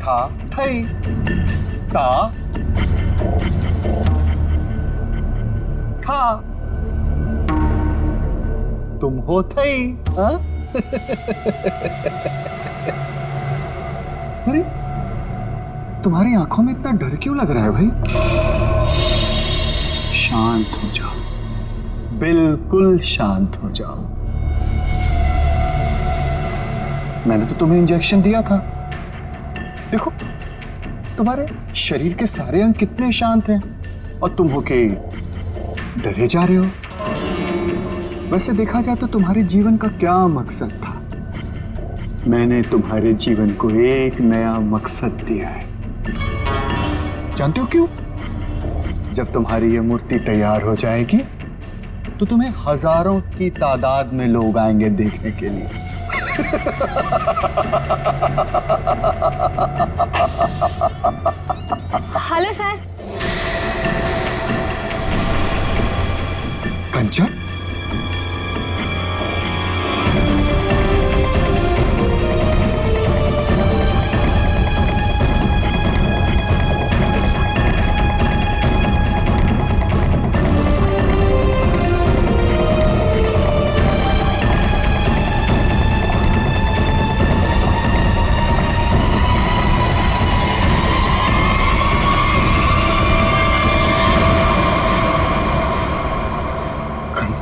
था थई, ता था, तुम हो थई। हाँ? अरे तुम्हारी आंखों में इतना डर क्यों लग रहा है भाई? शांत हो जाओ, बिल्कुल शांत हो जाओ। मैंने तो तुम्हें इंजेक्शन दिया था। देखो तुम्हारे शरीर के सारे अंग कितने शांत हैं और तुम होके डरे जा रहे हो। वैसे देखा जाए तो तुम्हारे जीवन का क्या मकसद था? मैंने तुम्हारे जीवन को एक नया मकसद दिया है। जानते हो क्यों? जब तुम्हारी ये मूर्ति तैयार हो जाएगी तो तुम्हें हजारों की तादाद में लोग आएंगे देखने के लिए। Hello sir. कंचन,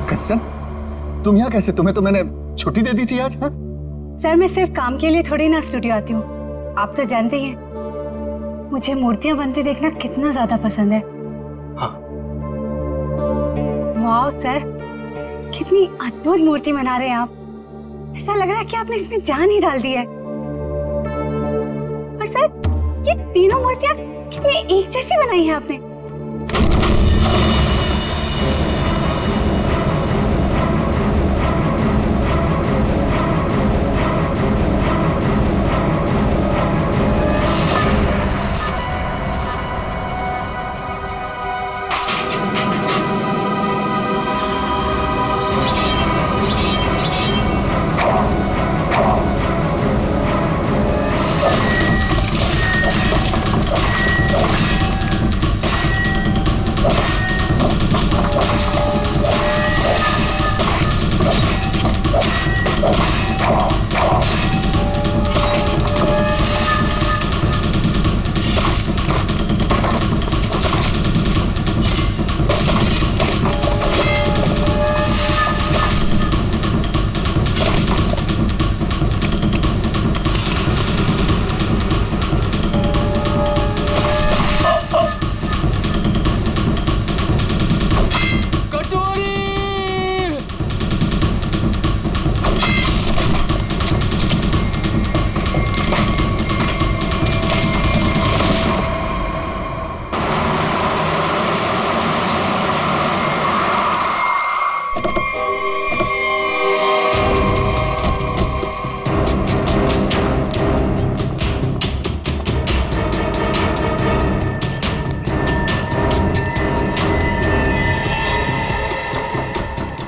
कंचन, तुम यहाँ कैसे? तुम्हें तो मैंने छुट्टी दे दी थी आज। हाँ? सर मैं सिर्फ काम के लिए थोड़ी ना स्टूडियो आती हूँ, आप तो जानते ही हैं मुझे मूर्तियां बनते देखना कितना ज्यादा पसंद है। हाँ। वाह सर, कितनी अद्भुत मूर्ति बना रहे हैं आप। ऐसा लग रहा है कि आपने इसमें जान ही डाल दी है। और सर ये तीनों मूर्तियां कितनी एक जैसी बनाई है आपने।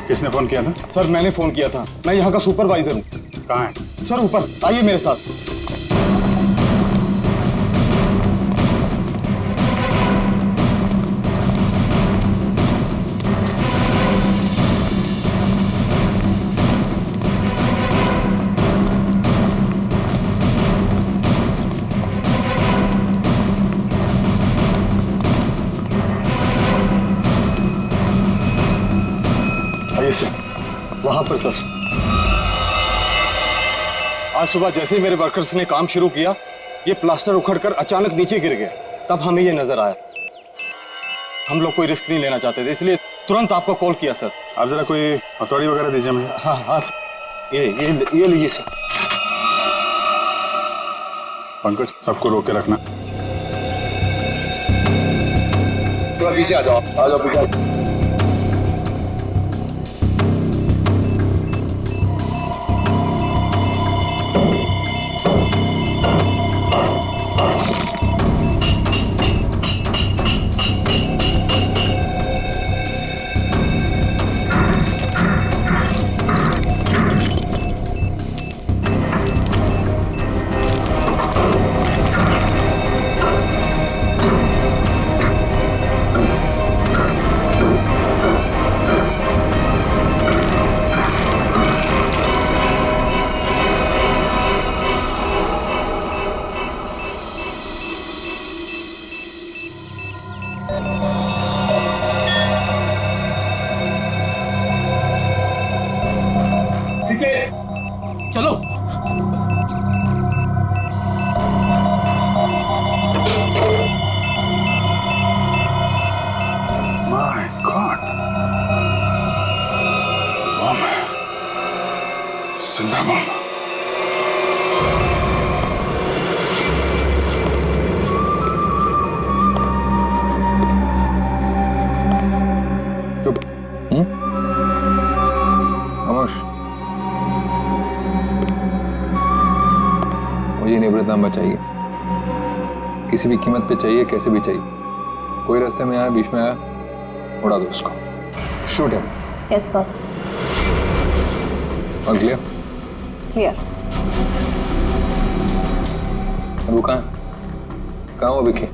किसने फोन किया था? सर मैंने फोन किया था, मैं यहाँ का सुपरवाइजर हूँ। कहाँ है? सर ऊपर आइए मेरे साथ। आइए सर, वहां पर सर। आज सुबह जैसे ही मेरे वर्कर्स ने काम शुरू किया, ये प्लास्टर उखड़कर अचानक नीचे गिर गया। तब हमें ये नजर आया। हम लोग कोई रिस्क नहीं लेना चाहते थे, इसलिए तुरंत आपको कॉल किया सर। आप जरा कोई हथौड़ी वगैरह दीजिए मुझे। हाँ हाँ सर, ये लीजिए सर। पंकज, सबको रोक के रखना। थोड़ा पीछे आ जाओ, पीछे। जिंदा बम। चुप। खामोश। मुझे निवृत्तनामा चाहिए, किसी भी कीमत पे चाहिए, कैसे भी चाहिए। कोई रास्ते में आया, बीच में आया, उड़ा दो उसको। Shoot him. Yes boss. और क्लियर? क्लियर। वो कहाँ वो विकी?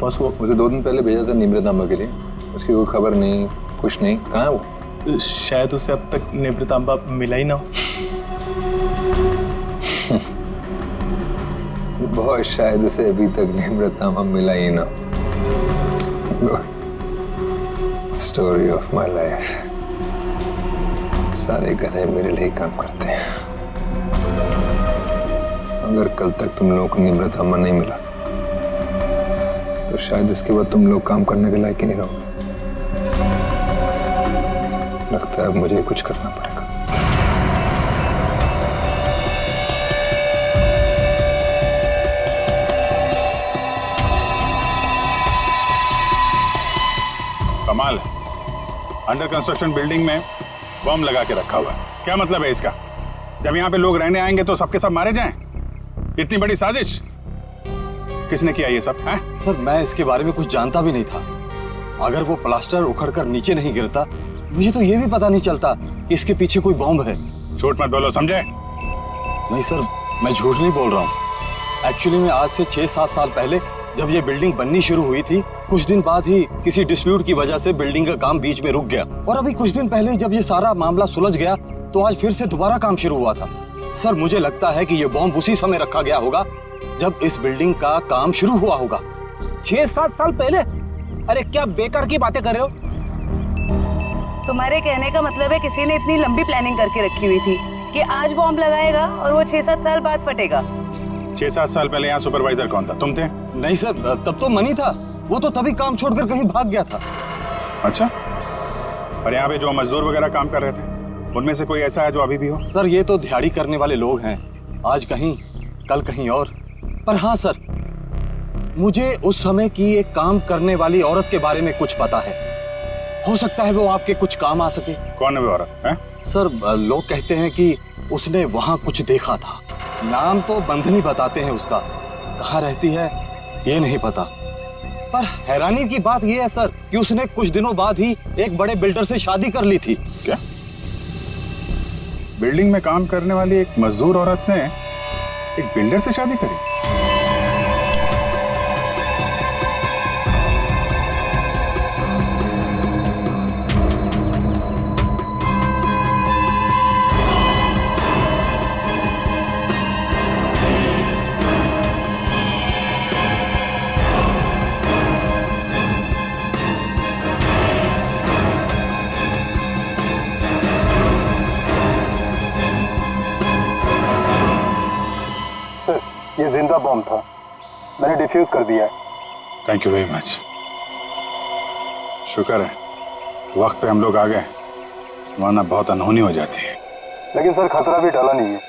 बस वो मुझे 2 दिन पहले भेजा था निवृत्तनामा के लिए, उसकी कोई खबर नहीं, कुछ नहीं। कहाँ है वो? शायद उसे अब तक निवृत्तांबा मिला ही ना हो। बहुत शायद उसे अभी तक निवृत्तनामा मिला ही ना। Story of my life. सारे गधे मेरे लिए काम करते हैं। अगर कल तक तुम लोगों को निवृत्तनामा नहीं मिला तो शायद इसके बाद तुम लोग काम करने के लायक ही नहीं रहोगे। लगता है अब मुझे कुछ करना पड़ेगा। कमाल है, अंडर कंस्ट्रक्शन बिल्डिंग में बम लगा के रखा हुआ है। क्या मतलब है इसका? जब यहाँ पे लोग रहने आएंगे तो सबके सब मारे जाएं? इतनी बड़ी साजिश किसने किया ये सब है? सर मैं इसके बारे में कुछ जानता भी नहीं था। अगर वो प्लास्टर उखड़कर नीचे नहीं गिरता, मुझे तो ये भी पता नहीं चलता कि इसके पीछे कोई बॉम्ब है। झूठ मत बोलो, समझे? नहीं सर, मैं झूठ नहीं बोल रहा हूँ। एक्चुअली में आज से 6-7 साल पहले जब ये बिल्डिंग बननी शुरू हुई थी, कुछ दिन बाद ही किसी डिस्प्यूट की वजह से बिल्डिंग का काम बीच में रुक गया। और अभी कुछ दिन पहले जब ये सारा मामला सुलझ गया तो आज फिर से दोबारा काम शुरू हुआ था। सर मुझे लगता है कि ये बॉम्ब उसी समय रखा गया होगा जब इस बिल्डिंग का काम शुरू हुआ होगा। 6-7 साल पहले? अरे क्या बेकार की बातें कर रहे हो? तुम्हारे कहने का मतलब है किसी ने इतनी लंबी प्लानिंग करके रखी हुई थी कि आज बॉम्ब लगाएगा और वो 6-7 साल बाद फटेगा। 6-7 साल पहले यहाँ सुपरवाइजर कौन था? तुम थे? नहीं सर, तब तो मनी था। वो तो तभी काम छोड़कर कहीं भाग गया था। अच्छा, और यहाँ पे जो मजदूर वगैरह काम कर रहे थे उनमें से कोई ऐसा है जो अभी भी हो? सर ये तो दिहाड़ी करने वाले लोग हैं, आज कहीं कल कहीं और। पर हाँ सर, मुझे उस समय की एक काम करने वाली औरत के बारे में कुछ पता है। हो सकता है वो आपके कुछ काम आ सके। कौन है वो औरत है? सर लोग कहते हैं कि उसने वहां कुछ देखा था। नाम तो बंधनी बताते हैं उसका, कहाँ रहती है ये नहीं पता। पर हैरानी की बात यह है सर कि उसने कुछ दिनों बाद ही एक बड़े बिल्डर से शादी कर ली थी। क्या बिल्डिंग में काम करने वाली एक मजदूर औरत ने एक बिल्डर से शादी करी? ये जिंदा बॉम्ब था, मैंने डिफ्यूज कर दिया है। Thank you very much. शुक्र है वक्त पे हम लोग आ गए, वरना बहुत अनहोनी हो जाती है। लेकिन सर खतरा भी टला नहीं है।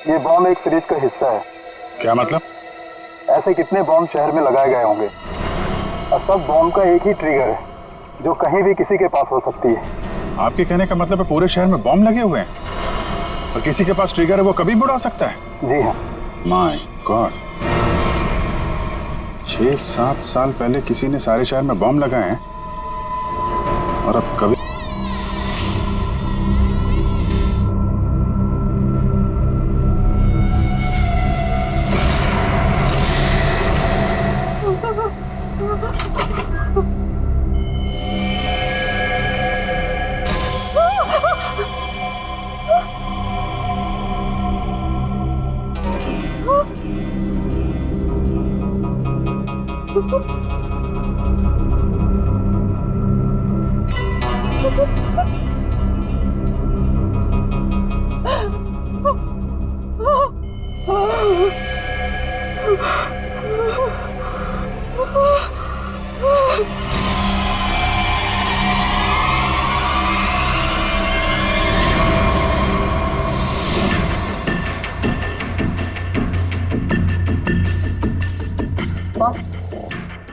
ये बॉम्ब एक सीरीज का हिस्सा है। क्या मतलब? ऐसे कितने बॉम्ब शहर में लगाए गए होंगे और सब बॉम्ब का एक ही ट्रिगर है जो कहीं भी किसी के पास हो सकती है। आपके कहने का मतलब है पूरे शहर में बॉम्ब लगे हुए हैं और किसी के पास ट्रिगर है, वो कभी भी उड़ा सकता है? जी हाँ। माय गॉड, 6-7 साल पहले किसी ने सारे शहर में बॉम्ब लगाए हैं और अब कभी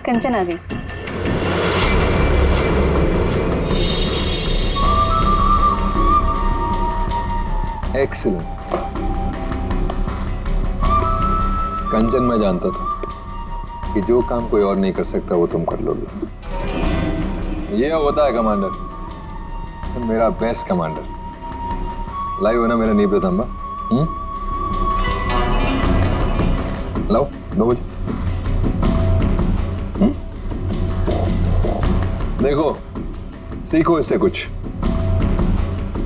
कंचन आ गई। एक्सीलेंट। कंचन, मैं जानता था कि जो काम कोई और नहीं कर सकता वो तुम कर लोगे। ये होता है कमांडर, मेरा बेस्ट कमांडर। लाइव हो ना मेरा नीब रतंबा? लाओ 2 बजे। देखो, सीखो इससे कुछ।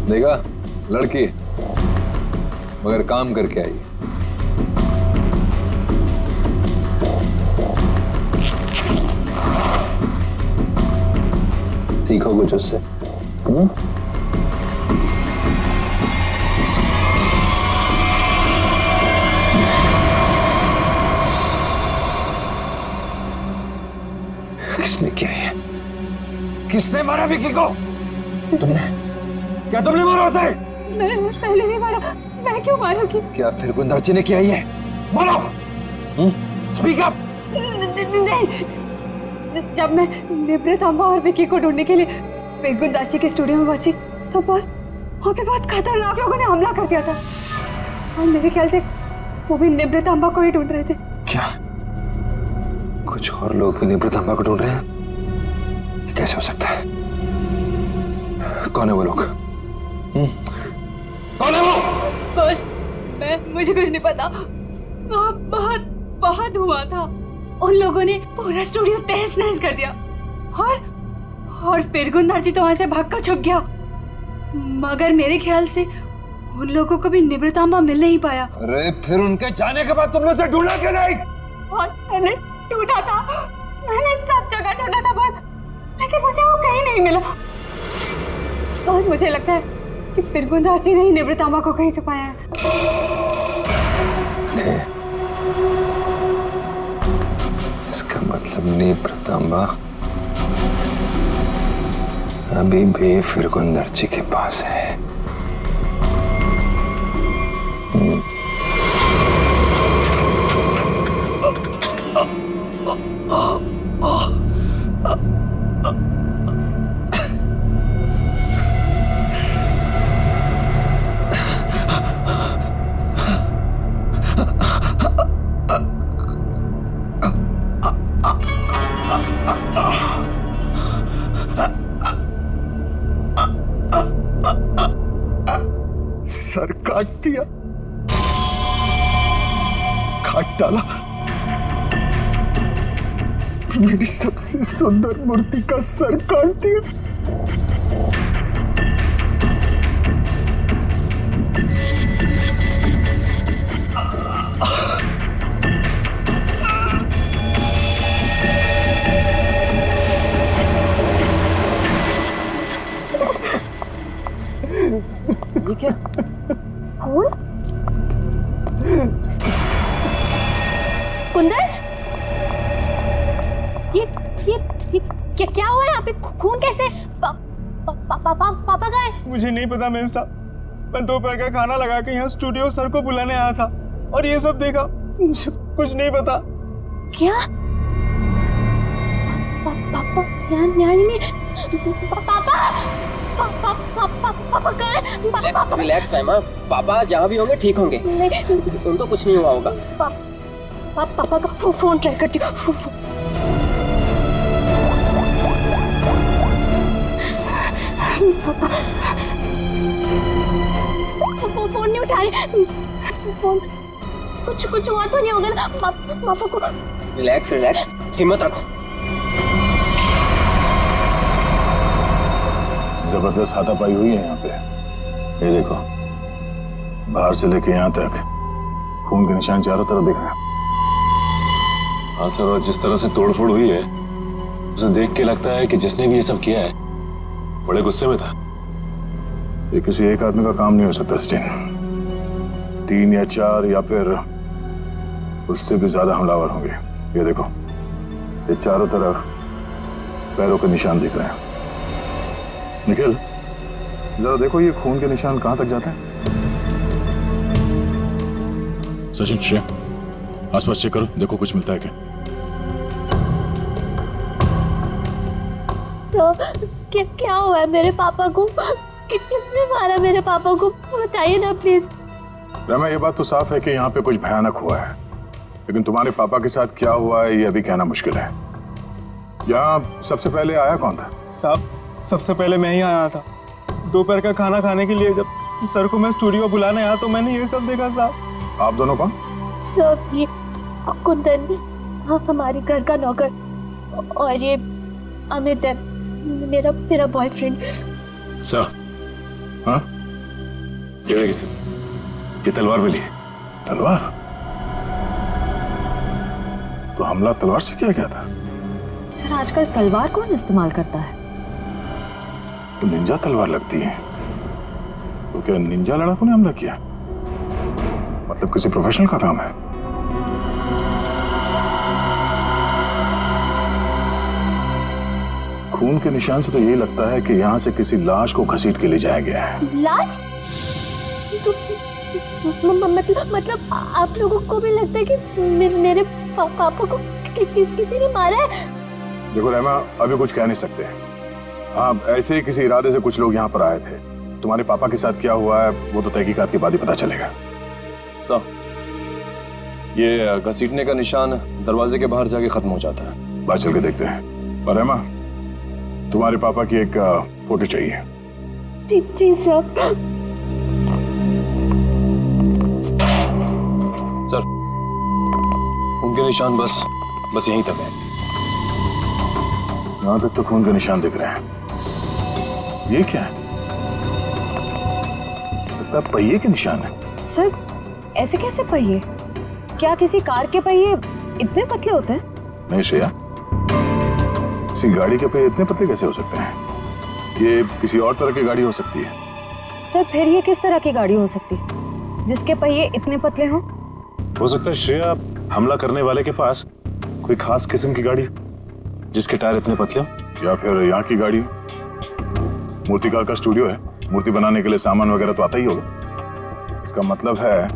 देखा, लड़की मगर काम करके आई। सीखो कुछ उससे। किसने किया ये? किसने मारा विकी को? तुमने? क्या तुमने मारा उसे? मैंने पहले नहीं मारा। मैं क्यों मारूंगी? क्या फिर गुंदाची ने किया ये? बोलो। Speak up. नहीं, जब मैं निवृतांबा और विकी को ढूंढने के लिए फिर गुंदाची के स्टूडियो में पहुंची तो बस वहाँ पे बहुत खतरनाक लोगों ने हमला कर दिया था और मेरे ख्याल से वो भी निवृतांबा को ही ढूंढ रहे थे। क्या कुछ और लोग भी निवृतांबा को ढूंढ रहे हैं? ये कैसे हो सकता है? कौन है वो लोग? कौन है वो? बस मुझे कुछ नहीं पता। वहाँ बहुत धुआं था। उन लोगों ने पूरा स्टूडियो तहस नहस कर दिया और फिर गुंदार जी तो वहां से भागकर छुप गया। मगर मेरे ख्याल से उन लोगों को भी निवृतांबा मिल नहीं पाया। अरे फिर उनके जाने के बाद तुमने उसे ढूंढा क्यों नहीं? और मैंने ढूंढा था, मैंने सब जगह ढूंढा था बहुत, लेकिन मुझे वो कहीं नहीं मिला। और मुझे लगता है कि फिर गुंदार जी ने ही निवृतांबा को कहीं छुपाया है। इसका मतलब निवृतांबा अभी भी फिर गुंदार जी के पास है। सर काट दिया, काट डाला मेरी सबसे सुंदर मूर्ति का सर काट दिया। ये क्या? फूल? कुंदन, ये क्या हुआ है? यहाँ पे खून कैसे? पापा गए? मुझे नहीं पता मैम साहब, मैं दोपहर का खाना लगा के यहाँ स्टूडियो सर को बुलाने आया था और ये सब देखा। मुझे कुछ नहीं पता। क्या? पापा यहाँ नहीं। पापा गए? रिलैक्स है माँ, पापा जहाँ भी होंगे ठीक होंगे। उनको कुछ नहीं हुआ होगा। पापा का फोन ट्राई करती हूँ। पापा फोन नहीं उठा रहे। फोन कुछ हुआ तो नहीं होगा ना पापा को? रिलैक्स, हिम्मत रखो। जबरदस्त हाथापाई हुई है यहाँ पे। ये देखो, बाहर से लेके यहाँ तक खून के निशान चारों तरफ दिख रहे हैं। हाँ सर, और जिस तरह से तोड़फोड़ हुई है उसे देख के लगता है कि जिसने भी ये सब किया है बड़े गुस्से में था। ये किसी एक आदमी का काम नहीं हो सकता सचिन, 3 या 4 या फिर उससे भी ज्यादा हमलावर होंगे। ये देखो, ये चारों तरफ पैरों के निशान दिख रहे हैं। निखिल, जरा देखो ये खून के निशान कहां तक जाते हैं। सचिन, श्रेया, आसपास चेक करो, देखो कुछ मिलता है क्या। सर क्या हुआ है मेरे पापा को? किसने मारा मेरे पापा को? बताइए ना प्लीज। रमा, ये बात तो साफ है कि यहाँ पे कुछ भयानक हुआ है, लेकिन तुम्हारे पापा के साथ क्या हुआ है ये अभी कहना मुश्किल है। यहाँ सबसे पहले आया कौन था? साहब, सबसे पहले मैं ही आया था। दोपहर का खाना खाने के लिए जब सर को मैं स्टूडियो बुलाने आया तो मैंने ये सब देखा। साहब, आप दोनों कौन? सर ये कुंदन, हाँ हमारी घर का नौकर, और ये अमित है मेरा बॉयफ्रेंड। सर, हाँ, ये तलवार मिली है। तलवार? तो हमला तलवार से किया गया था? सर आजकल तलवार कौन इस्तेमाल करता है? तो निंजा तलवार लगती है। तो क्या निंजा लड़ाकों ने हमला किया? मतलब किसी प्रोफेशनल का काम है? खून के निशान से तो यही लगता है कि यहाँ से किसी लाश को घसीट के ले जाया गया है। लाश? मतलब आप लोगों को भी लगता है कि मेरे पापा को किसी ने मारा है? देखो रहमा, अभी कुछ कह नहीं सकते। हाँ, ऐसे ही किसी इरादे से कुछ लोग यहाँ पर आए थे। तुम्हारे पापा के साथ क्या हुआ है वो तो तहकीकात के बाद ही पता चलेगा। साहब, ये घसीटने का निशान दरवाजे के बाहर जाके खत्म हो जाता है। बाहर चल के देखते हैं। पर रहमा, तुम्हारे पापा की एक फोटो चाहिए। जी सर। सर, उनके निशान बस यहीं तक है। यहाँ तक तो खून के निशान दिख रहे हैं। ये क्या है? लगता है पहिए के निशान है। सर ऐसे कैसे पहिए? क्या किसी कार के पहिए इतने पतले होते हैं? नहीं श्रेया, किसी गाड़ी के पहिए इतने पतले कैसे हो सकते हैं? ये किसी और तरह की गाड़ी हो सकती है। सर फिर ये किस तरह की गाड़ी हो सकती है जिसके पहिए इतने पतले हों? हो सकता है श्रेया, हमला करने वाले के पास कोई खास किस्म की गाड़ी जिसके टायर इतने पतले हो। या फिर यहाँ की गाड़ी। मूर्तिकार का स्टूडियो है, मूर्ति बनाने के लिए सामान वगैरह तो आता ही होगा। इसका मतलब है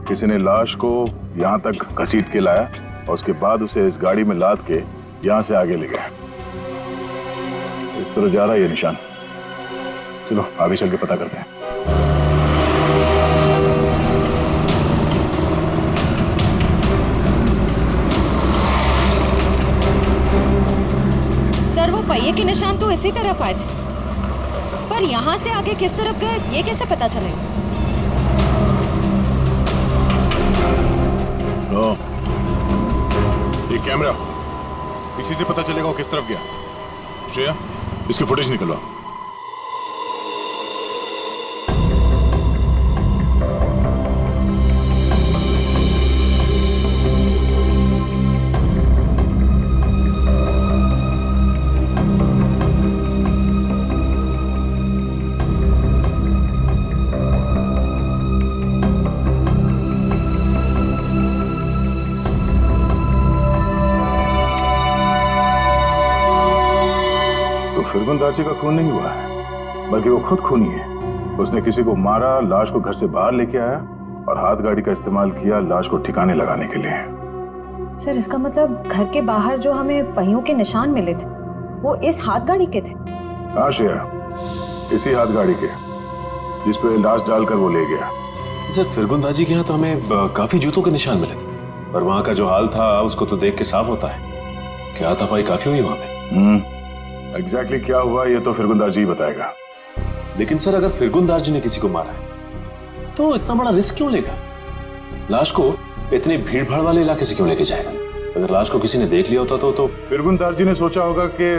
किसी ने लाश को यहाँ तक घसीट के लाया और उसके बाद उसे इस गाड़ी में लाद के यहाँ से आगे ले गया। इस तरह जा रहा है ये निशान। चलो आगे चल के पता करते हैं। सर वो पहिए के निशान तो इसी तरफ आए थे, पर यहाँ से आगे किस तरफ गए ये कैसे पता चलेगा? ये कैमरा, इसी से पता चलेगा वो किस तरफ गया। श्रेया, इसकी फुटेज निकलवा। फिरगुंदाजी का खून नहीं हुआ है, बल्कि वो खुद खूनी है। उसने किसी को मारा, लाश को घर से बाहर लेके आया और हाथ गाड़ी का इस्तेमाल किया लाश को ठिकाने लगाने के लिए। सर इसका मतलब घर के बाहर जो हमें पहियों के निशान मिले थे वो इस हाथ गाड़ी के थे? हाँ श्रेया, इसी हाथ गाड़ी के जिस पे लाश डालकर वो ले गया। सर फिरगुंदाजी के यहाँ तो हमें काफी जूतों के निशान मिले थे, पर वहाँ का जो हाल था उसको तो देख के साफ होता है कि हाथापाई काफी हुई वहाँ पे। एग्जैक्टली क्या हुआ ये तो फिरगुंदार जी बताएगा। लेकिन सर अगर फिरगुंदार जी ने किसी को मारा है तो इतना बड़ा रिस्क क्यों लेगा? लाश को इतने भीड़ भाड़ वाले इलाके से क्यों लेके जाएगा? अगर लाश को किसी ने देख लिया होता तो फिरगुंदार जी ने सोचा होगा कि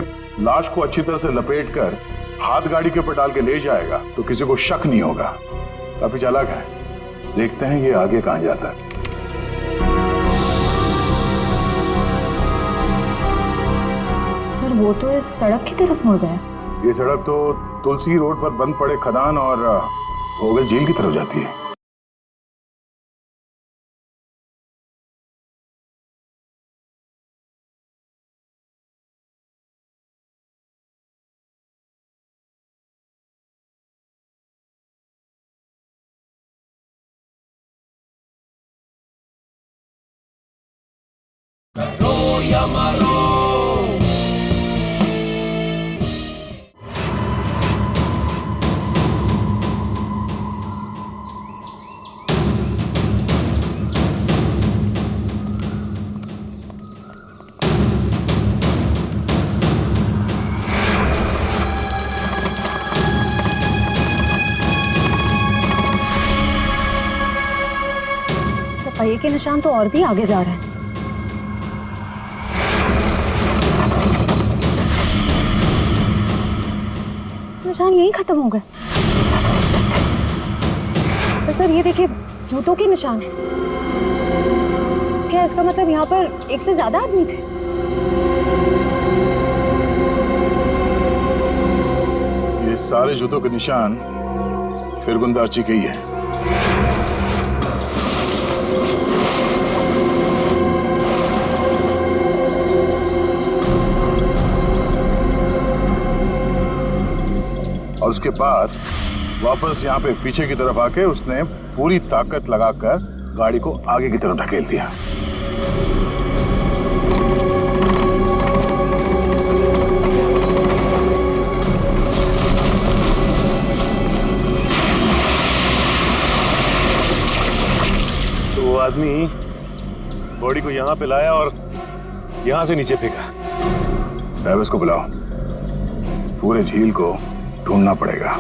लाश को अच्छी तरह से लपेट कर हाथ गाड़ी के ऊपर डाल के ले जाएगा तो किसी को शक नहीं होगा। काफी चालाक है। देखते हैं ये आगे कहां जाता है। सर वो तो इस सड़क की तरफ मुड़ गया। ये सड़क तो तुलसी रोड पर बंद पड़े खदान और भोगल झील की तरफ जाती है। पहिए के निशान तो और भी आगे जा रहे हैं। निशान यहीं खत्म हो गए। पर सर ये देखिए, जूतों के निशान है। क्या इसका मतलब यहाँ पर एक से ज्यादा आदमी थे? ये सारे जूतों के निशान फिरगुंदारची के ही है। और उसके बाद वापस यहाँ पे पीछे की तरफ आके उसने पूरी ताकत लगाकर गाड़ी को आगे की तरफ ढकेल दिया। तो वो आदमी बॉडी को यहाँ पे लाया और यहाँ से नीचे फेंका। ट्रैविस को बुलाओ, पूरे झील को ढूंढना पड़ेगा।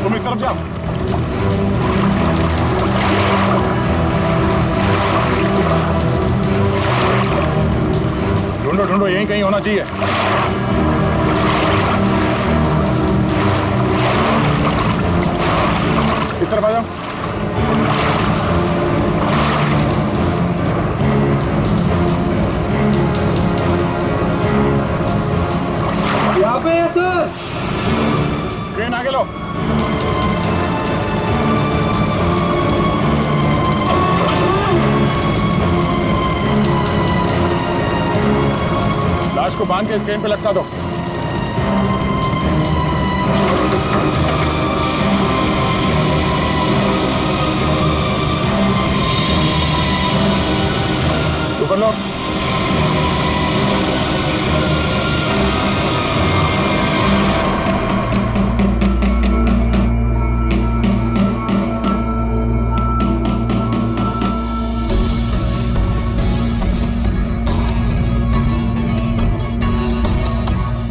तुम इस तरफ जाओ। ढूंढो ढूंढो, यहीं कहीं होना चाहिए। इस तरफ आ जाओ। यहाँ पे है सर। ट्रेन आगे लो। लाश को बांध के स्क्रीन पे लटका दो। ऊपर लो।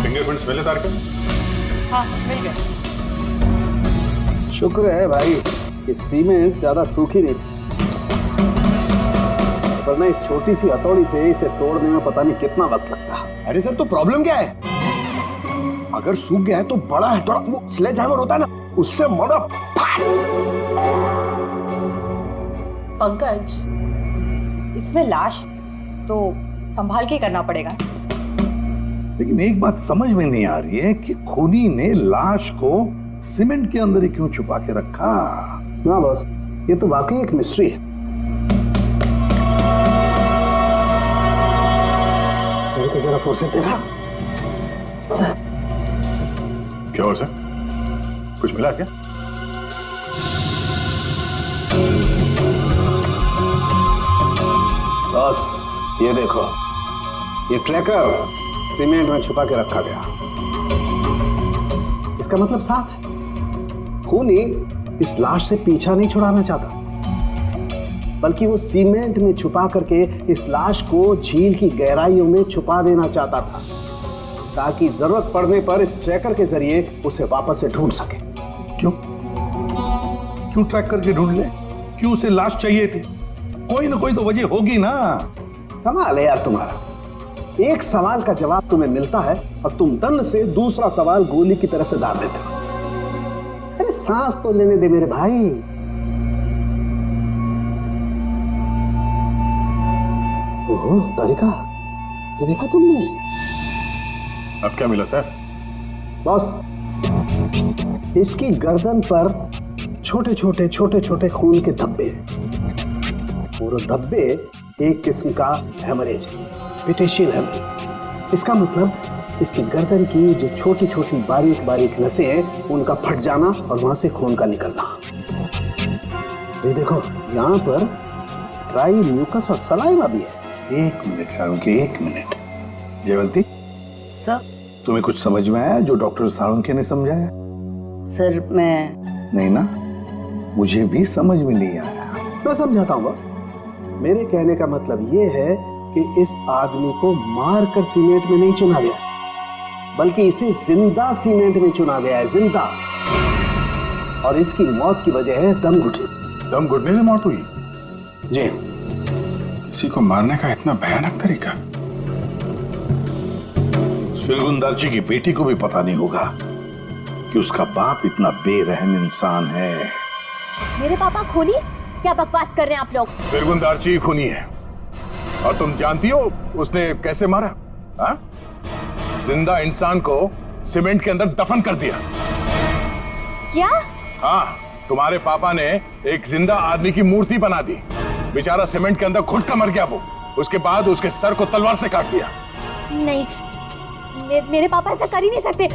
फिंगरप्रिंट्स मिले तार के? हाँ मिल गए। शुक्र है भाई कि सीमेंट ज्यादा सूखी नहीं थी, वरना इस छोटी सी हथौड़ी से इसे तोड़ने में पता नहीं कितना वक्त लगता। अरे सर, तो प्रॉब्लम क्या है? अगर सूख गया है तो बड़ा हथौड़ा, वो स्लेज हैमर होता है ना, उससे मोड़ा पंकज, इसमें लाश तो संभाल के करना पड़ेगा। लेकिन एक बात समझ में नहीं आ रही है कि खूनी ने लाश को सीमेंट के अंदर ही क्यों छुपा के रखा? ना बॉस, ये तो वाकई एक मिस्ट्री है। जरा फोर्स तेरा क्या हो सर? कुछ मिला क्या? बस ये देखो, ये ट्रैकर सीमेंट में छुपा के रखा गया। इसका मतलब साफ है, खूनी इस लाश से पीछा नहीं छुड़ाना चाहता, बल्कि वो सीमेंट में छुपा करके इस लाश को झील की गहराइयों में छुपा देना चाहता था, ताकि जरूरत पड़ने पर इस ट्रैकर के जरिए उसे वापस से ढूंढ सके। क्यों क्यों ट्रैक करके ढूंढ ले? क्यों उसे लाश चाहिए थी? कोई ना कोई तो वजह होगी ना। कमाल है यार तुम्हारा, एक सवाल का जवाब तुम्हें मिलता है और तुम दंड से दूसरा सवाल गोली की तरह से डाल देते हो। अरे सांस तो लेने दे मेरे भाई। ओहो तारिका, ये देखा तुमने? अब क्या मिला सर? बॉस, इसकी गर्दन पर छोटे छोटे खून के धब्बे हैं। और धब्बे एक किस्म का हेमरेज, पेटेशियल हेमरेज। इसका मतलब इसकी गर्दन की जो छोटी छोटी बारीक नसें हैं, उनका फट जाना और वहां से खून का निकलना। ये देखो, यहाँ पर ड्राई म्यूकस और सलाइवा भी है। एक मिनट साळुंखे, एक मिनट। जयवंती सर, तुम्हें कुछ समझ में आया जो डॉक्टर साळुंखे ने समझाया? सर मैं नहीं ना, मुझे भी समझ में नहीं आया। मैं समझाता हूँ बॉस। मेरे कहने का मतलब ये है कि इस आदमी को मारकर सीमेंट में नहीं चुना गया, बल्कि इसे जिंदा सीमेंट में चुना गया है, जिंदा। और इसकी मौत की वजह है दम घुटने। दम घुटने से मौत हुई? जी। किसी को मारने का इतना भयानक तरीका? फिरगुंदारची की बेटी को भी पता नहीं होगा कि उसका बाप इतना बेरहम इंसान है। मेरे पापा खूनी? क्या बकवास कर रहे हैं आप लोग? फिरगुंदारची खूनी है, और तुम जानती हो उसने कैसे मारा? हा? जिंदा इंसान को सीमेंट के अंदर दफन कर दिया। क्या? हाँ, तुम्हारे पापा ने एक जिंदा आदमी की मूर्ति बना दी। बेचारा सीमेंट के अंदर घुट कर मर गया वो। उसके बाद उसके सर को तलवार से काट दिया। नहीं, मेरे पापा ऐसा कर ही नहीं सकते।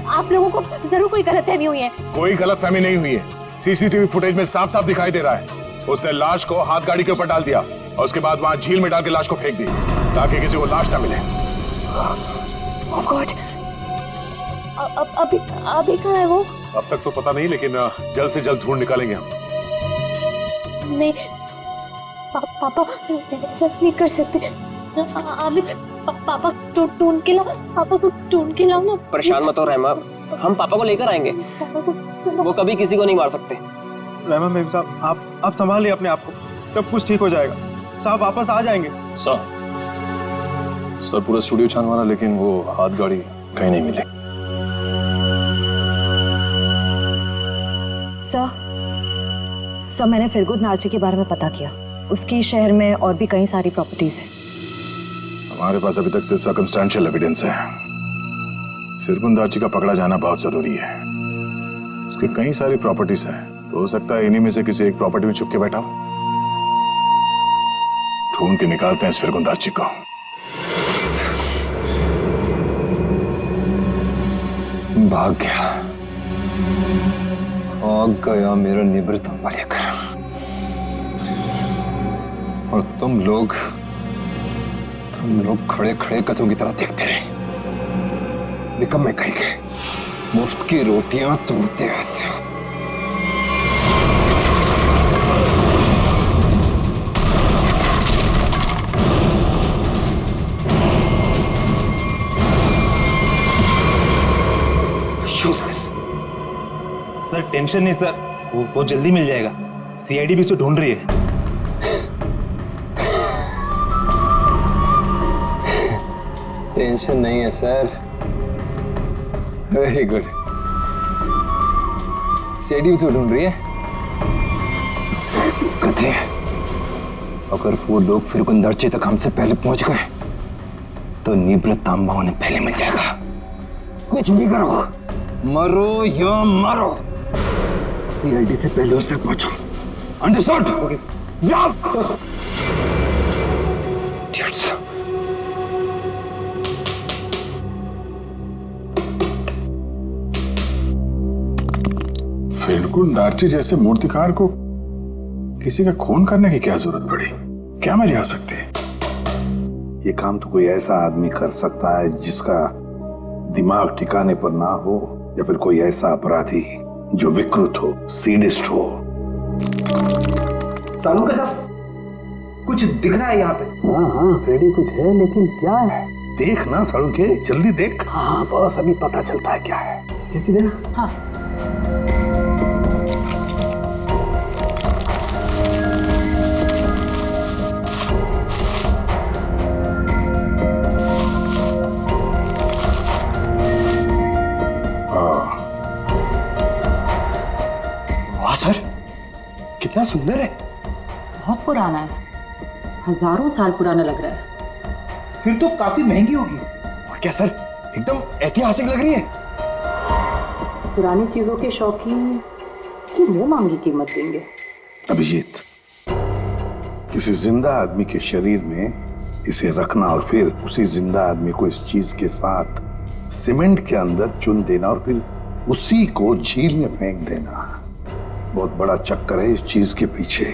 आप लोगों को जरूर कोई गलतफहमी हुई है। कोई गलतफहमी नहीं हुई है। सीसीटीवी फुटेज में साफ साफ दिखाई दे रहा है। उसने लाश को हाथ गाड़ी के ऊपर डाल दिया और उसके बाद वहां झील में डाल के लाश को फेंक दी ताकि किसी को लाश ना मिले। Oh God! अभी कहाँ है वो? अब तक तो पता नहीं, लेकिन जल्द से जल्द ढूंढ निकालेंगे हम। नहीं, पापा ऐसा नहीं कर सकते। अभी पापा ढूंढ के लाओ, पापा को ढूंढ के लाओ ना। परेशान मत हो रहमा, हम पापा को लेकर आएंगे। वो कभी किसी को नहीं मार सकते। रहमा मेम साहब, आप संभालिए अपने आप को, सब कुछ ठीक हो जाएगा। साहब वापस आ जाएंगे। सर पूरा स्टूडियो छान मारा, लेकिन वो हाथ गाड़ी कहीं नहीं मिले। सर मैंने फिरगुंदारची के बारे में पता किया। उसकी शहर में और भी कई सारी प्रॉपर्टीज हैं। हमारे पास अभी तक सिर्फ सर्कमस्टेंशियल एविडेंस है। फिरगुंदारची का पकड़ा जाना बहुत जरूरी है। उसके कई सारी प्रॉपर्टीज हैं, तो हो सकता है इन्हीं में से किसी एक प्रॉपर्टी में छुप के बैठा हो। ढूंढ के निकालते हैं इस फिरगुंदारची को। भाग गया मेरा निवृत्त लेकर। और तुम लोग खड़े खड़े कथों की तरह देखते रहे। निकम्मे कहेंगे, मुफ्त की रोटियां तोड़ते रहते हो। सर टेंशन नहीं सर, वो जल्दी मिल जाएगा। सीआईडी भी उसे ढूंढ रही है। टेंशन नहीं है सर। Very good. सीआईडी भी तो ढूंढ रही है। कहते हैं अगर वो लोग फिरगुंदारची तक हमसे पहले पहुंच गए तो निवृत्त तांबा उन्हें पहले मिल जाएगा। कुछ भी करो, मरो या मरो, सीआईडी से पहले उस तक पहुंचो। अंडरस्टूड? Okay sir. जाओ सर। फिरगुंदारची जैसे मूर्तिकार को किसी का खून करने की क्या जरूरत पड़ी? क्या मेरी आ सकती है? ये काम तो कोई ऐसा आदमी कर सकता है जिसका दिमाग ठिकाने पर ना हो, या फिर कोई ऐसा अपराधी जो विकृत हो, सीडिस्ट हो। सालू साहब, कुछ दिख रहा है यहाँ पे? हाँ फ्रेडी, कुछ है, लेकिन क्या है? देख ना सालू के, जल्दी देख। हाँ बस अभी पता चलता है क्या है। क्या चीज है? हाँ सर कितना सुंदर है। बहुत पुराना है, हजारों साल पुराना लग रहा है। फिर तो काफी महंगी होगी। और क्या सर, एकदम ऐतिहासिक लग रही है। पुरानी चीजों के शौकीन की मुंह मांगी कीमत देंगे। अभिजीत, किसी जिंदा आदमी के शरीर में इसे रखना और फिर उसी जिंदा आदमी को इस चीज के साथ सीमेंट के अंदर चुन देना और फिर उसी को झील में फेंक देना, बहुत बड़ा चक्कर है इस चीज के पीछे।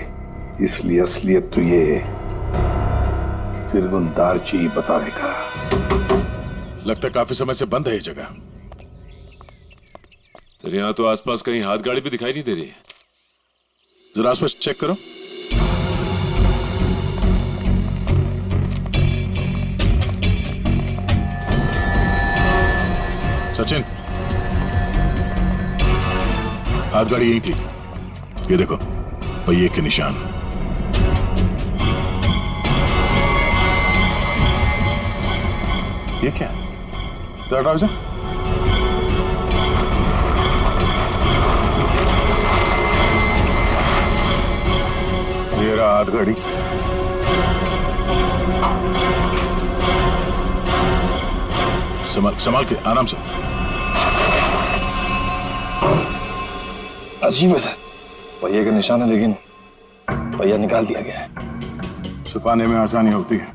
इसलिए असलियत तो ये फिरगुंदारची बताएगा। लगता है काफी समय से बंद है ये जगह। तेरे यहाँ तो आसपास कहीं हाथ गाड़ी भी दिखाई नहीं दे रही है। जरा आसपास चेक करो। सचिन, हाथ गाड़ी यही थी, ये देखो पहिए के निशान। ये क्या है? जरा इसे। ये रहा हाथ गाड़ी। संभाल के, आराम से। अजीब है सर, पहिए के निशान है लेकिन पहिया निकाल दिया गया है। छुपाने में आसानी होती है।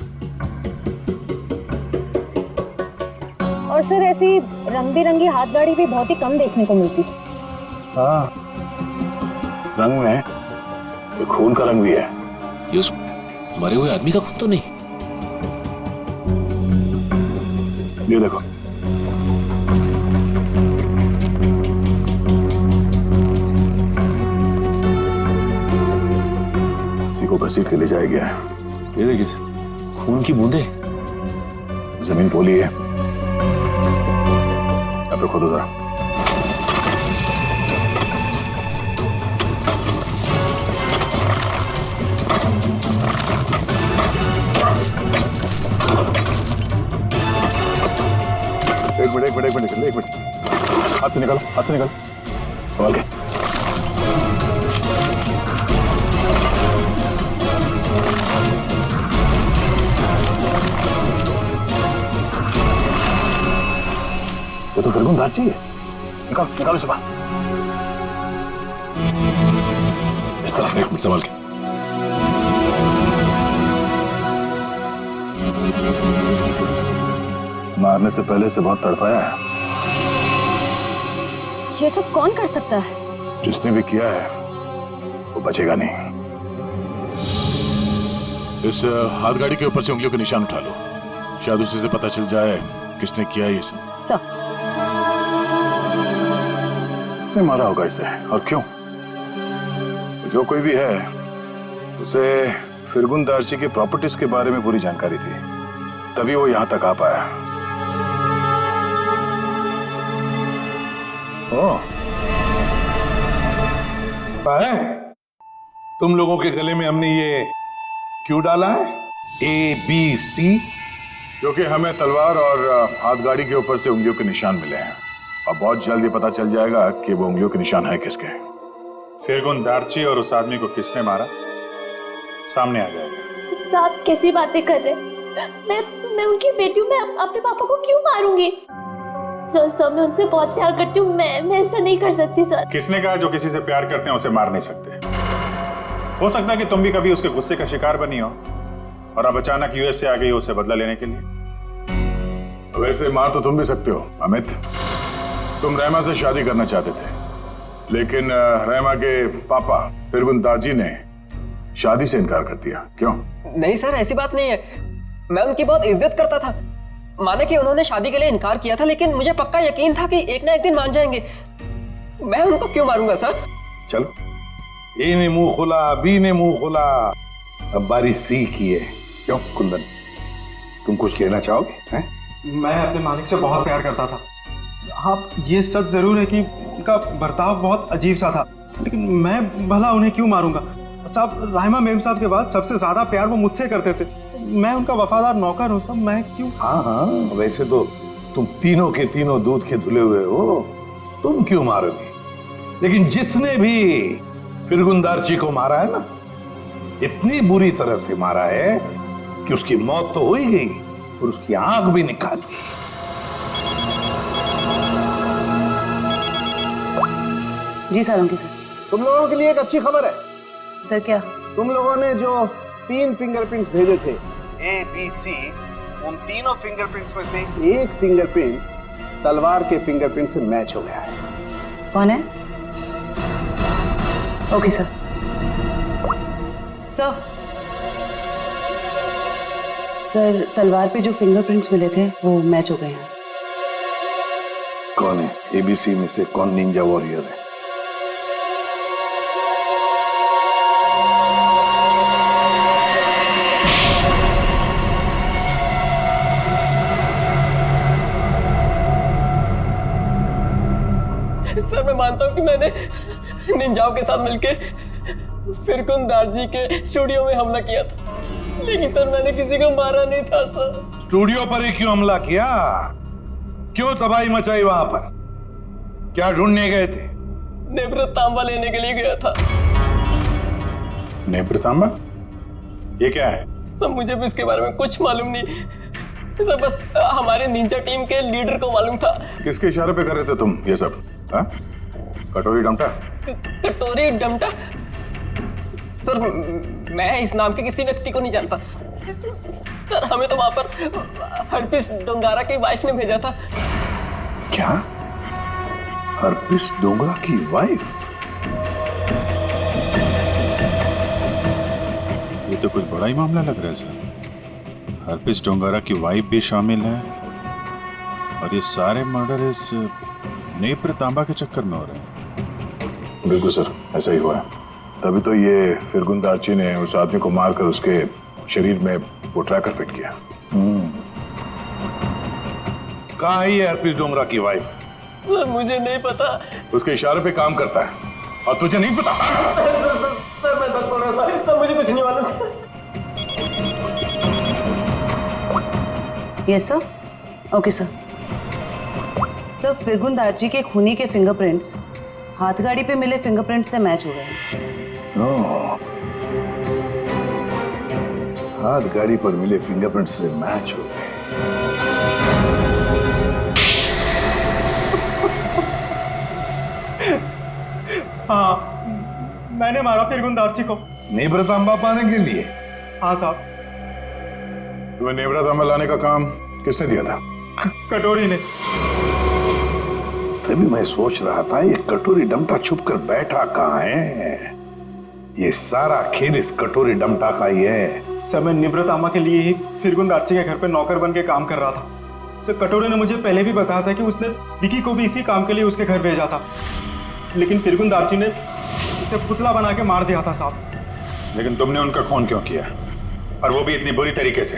और सर ऐसी रंग बिरंगी हाथ गाड़ी भी बहुत ही कम देखने को मिलती थी। हाँ, रंग में ये खून का रंग भी है। ये उस मरे हुए आदमी का खून तो नहीं? ये देखो, इसी को घसीट के ले जाया गया है। ये देखिए सर, खून की बूंदे। जमीन पोली है, यहाँ पे खोदो जरा। एक मिनट, हाथ से निकालो, संभाल के। ये तो फिरगुन दार्ची है। निकालो से बाहर। इस तरफ, एक मिनट, संभाल के। मारने से पहले से बहुत तड़पाया है। ये सब कौन कर सकता है? जिसने भी किया है वो बचेगा नहीं। इस हाथ गाड़ी के ऊपर से उंगलियों के निशान उठा लो, शायद उसी से पता चल जाए किसने किया ये सब। सर, किसने मारा होगा इसे और क्यों? जो कोई भी है, उसे फिरगुन दार्ची की प्रॉपर्टीज के बारे में पूरी जानकारी थी, तभी वो यहां तक आ पाया। है तुम लोगों के गले में हमने ये क्यों डाला है? ABC, क्योंकि हमें तलवार और हाथ गाड़ी के ऊपर से उंगलियों के निशान मिले हैं और बहुत जल्द ये पता चल जाएगा कि वो उंगलियों के निशान है किसके। फिरगुन दार्ची और उस आदमी को किसने मारा, सामने आ जाएगा। आप कैसी बातें कर रहे हैं? मैं उनकी बेटी हूँ, मैं अपने पापा को क्यों मारूंगी? सर मैं उनसे बहुत प्यार करती हूँ, मैं ऐसा नहीं कर सकती सर। किसने कहा जो किसी से प्यार करते हैं उसे मार नहीं सकते? हो सकता है कि तुम भी कभी उसके गुस्से का शिकार बनी हो और अब अचानक यूएस से आ गई हो उसे बदला लेने के लिए। वैसे मार तो तुम भी सकते हो अमित। तुम रहमा से शादी करना चाहते थे, लेकिन रहमा के पापा फिरगुन दार्जी ने शादी से इनकार कर दिया। क्यों? नहीं सर, ऐसी बात नहीं है। मैं उनकी बहुत इज्जत करता था। माने कि उन्होंने शादी के लिए इनकार किया था, लेकिन मुझे पक्का यकीन था कि एक ना एक दिन मान जाएंगे। मैं उनको क्यों मारूंगा सर? चलो, ए ने मुंह खोला, बी ने मुंह खोला, अब बारी सी की है। क्यों कुंदन, तुम कुछ कहना चाहोगे? हैं? मैं अपने मालिक से बहुत प्यार करता था। हाँ, ये सच जरूर है कि उनका बर्ताव बहुत अजीब सा था, लेकिन मैं भला उन्हें क्यों मारूंगा? साहब, राहिमा मेम साहब के बाद सबसे ज्यादा प्यार वो मुझसे करते थे। मैं उनका वफादार नौकर हूँ साहब, मैं क्यों? हाँ, वैसे तो तुम तीनों के तीनों दूध के धुले हुए हो, तुम क्यों मारोगे? लेकिन जिसने भी फिरगुन दार्ची को मारा है ना, इतनी बुरी तरह से मारा है कि उसकी मौत तो हो ही गई और उसकी आंख भी निकाल दी। जी सर, अंकित सर। तुम लोगों के लिए एक अच्छी खबर है। सर क्या? तुम लोगों ने जो 3 फिंगरप्रिंट्स भेजे थे, ABC, उन तीनों फिंगरप्रिंट्स में से एक फिंगरप्रिंट तलवार के फिंगरप्रिंट से मैच हो गया है। कौन है? Okay sir. सर, तलवार पे जो फिंगरप्रिंट्स मिले थे वो मैच हो गए हैं। कौन है? ABC में से कौन निंजा वॉरियर है? सर मैं मानता हूँ कि मैंने निंजाओं के साथ मिलके फिरकुन दार्जी के स्टूडियो में हमला किया था, लेकिन सर मैंने किसी को मारा नहीं था सर। स्टूडियो पर ही क्यों हमला किया? क्यों तबाही मचाई वहां पर? क्या ढूंढने गए थे? नेब्र तांबा लेने के लिए गया था। नेब्र तांबा? ये क्या है? सब मुझे भी इसके बारे में कुछ मालूम नहीं सर, बस हमारे निंजा टीम के लीडर को मालूम था। किसके इशारे पे कर रहे थे तुम ये सब? हाँ? कटोरी डमटा? कटोरी डमटा? सर मैं इस नाम के किसी व्यक्ति को नहीं जानता सर। हमें तो वहां पर हरपिस डोंगारा की वाइफ ने भेजा था। क्या? हरपिस डोंगरा की वाइफ? ये तो कुछ बड़ा ही मामला लग रहा है सर। हरपिस डोंगारा की वाइफ भी शामिल है और ये सारे मर्डर इस नेप्र तांबा के चक्कर में हो रहे हैं। बिल्कुल सर, ऐसा ही हुआ है। तभी तो ये फिरगुन दार्ची ने उस आदमी को मारकर उसके शरीर में वो ट्रैकर फिट किया। कहाँ है ये हरपिस डोंगरा की वाइफ? सर मुझे नहीं पता। उसके इशारे पे काम करता है और तुझे नहीं पता? सर मैं सच बोल रहा हूँ सर, मुझे कुछ नहीं मालूम sir. Yes sir. Okay sir. Sir फिरगुन दार्जी के खूनी के फिंगरप्रिंट्स हाथगाड़ी पे मिले फिंगरप्रिंट से मैच हो गए। हाथ गाड़ी पर मिले फिंगरप्रिंट से मैच हो गए। हाँ, मैंने मारा फिरगुन दार्ची को। नेब्र तांबा पाने के लिए? हाँ साहब। तुम्हें नेब्रा तांबा लाने का काम किसने दिया था? कटोरी ने। तभी मैं सोच रहा था ये कटोरी डमटा छुप कर बैठा कहाँ है? ये सारा खेल इस कटोरी डमटा का ही है। सर मैं निब्रतामा के लिए ही फिरगुन दार्ची के घर पे नौकर बन के काम कर रहा था। सर कटोरी ने मुझे पहले भी बताया था कि उसने विकी को भी इसी काम के लिए उसके घर भेजा था, लेकिन फिरगुन दार्ची ने उसे पुतला बना के मार दिया था साहब। लेकिन तुमने उनका खून क्यों किया, और वो भी इतनी बुरी तरीके से?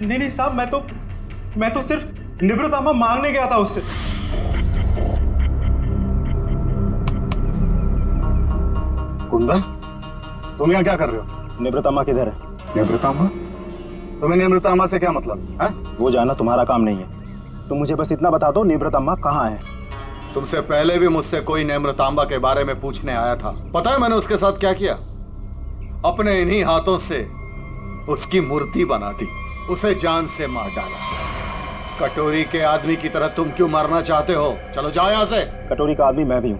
नहीं साहब, मैं तो सिर्फ निब्रतामा मांगने गया था उससे। कुंदन, तुम यहाँ क्या कर रहे हो? निब्रतामा किधर है? निब्रतामा? तुम्हें निब्रतामा से क्या मतलब है? वो जानना तुम्हारा काम नहीं है। तुम मुझे बस इतना बता दो, निब्रतामा कहाँ है? तुमसे पहले भी मुझसे कोई नेम्रतांबा के बारे में पूछने आया था। पता है मैंने उसके साथ क्या किया? अपने इन्हीं हाथों से उसकी मूर्ति बना दी, उसे जान से मार डाला। कटोरी के आदमी की तरह तुम क्यों मरना चाहते हो? चलो जाओ यहाँ से। कटोरी का आदमी मैं भी हूँ,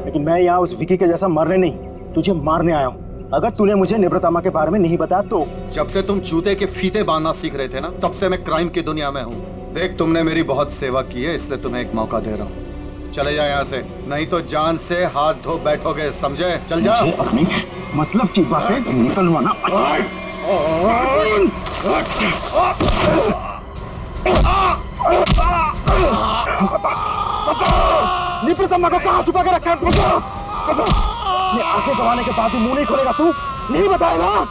लेकिन मैं यहाँ उस विकी के जैसा मरने नहीं, तुझे मारने आया हूँ। अगर तूने मुझे निब्रतामा के बारे में नहीं बताया तो। जब से तुम जूते के फीते बांधना सीख रहे थे ना, तब से मैं क्राइम की दुनिया में हूँ। देख, तुमने मेरी बहुत सेवा की है, इसलिए तुम्हें एक मौका दे रहा हूँ। चले जाओ यहाँ से, नहीं तो जान से हाथ धो बैठोगे, समझे? चल जा। अपनी मतलब की बातें निकलवाना। निब्रतामा को कहाँ छुपा के रखा है? ये आंखें गंवाने के बाद भी मुंह नहीं खोलेगा तू? नहीं बताएगा?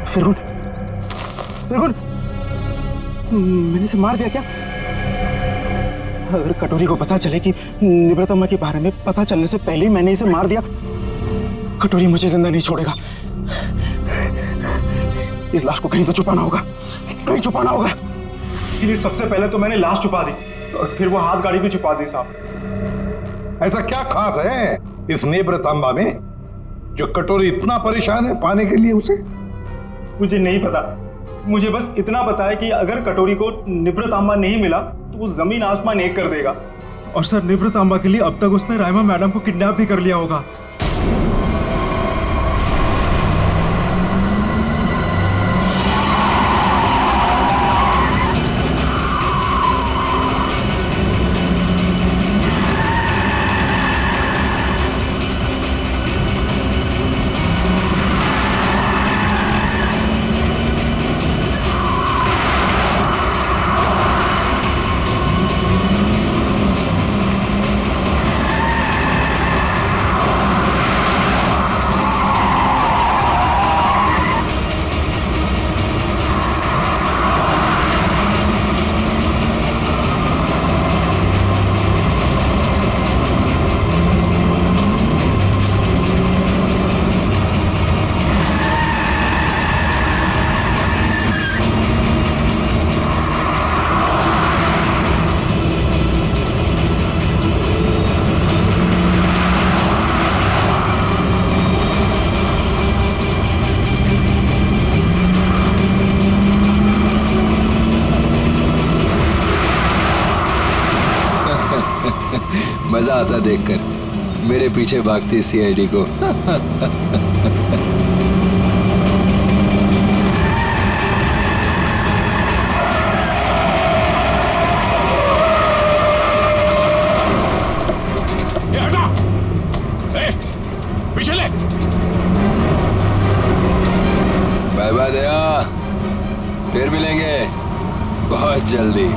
फिरगुन, मैंने इसे मार दिया क्या? अगर कटोरी को पता चले कि निब्रतामा के बारे में पता चलने से पहले ही मैंने इसे मार दिया, कटोरी मुझे जिंदा नहीं छोड़ेगा। इस लाश को कहीं तो छुपाना होगा, कहीं छुपाना होगा। इसीलिए सबसे पहले तो मैंने लाश छुपा दी और फिर वो हाथ गाड़ी भी छुपा दी साहब। ऐसा क्या खास है इस नेब्रतांबा में जो कटोरी इतना परेशान है पाने के लिए उसे? मुझे नहीं पता, मुझे बस इतना पता है कि अगर कटोरी को निब्रतांबा नहीं मिला तो वो जमीन आसमान एक कर देगा। और सर निब्रतांबा के लिए अब तक उसने राइमा मैडम को किडनैप भी कर लिया होगा। मजा आता देखकर मेरे पीछे भागती सीआईडी को। पीछे ले। बाय बाय दया, फिर मिलेंगे बहुत जल्दी।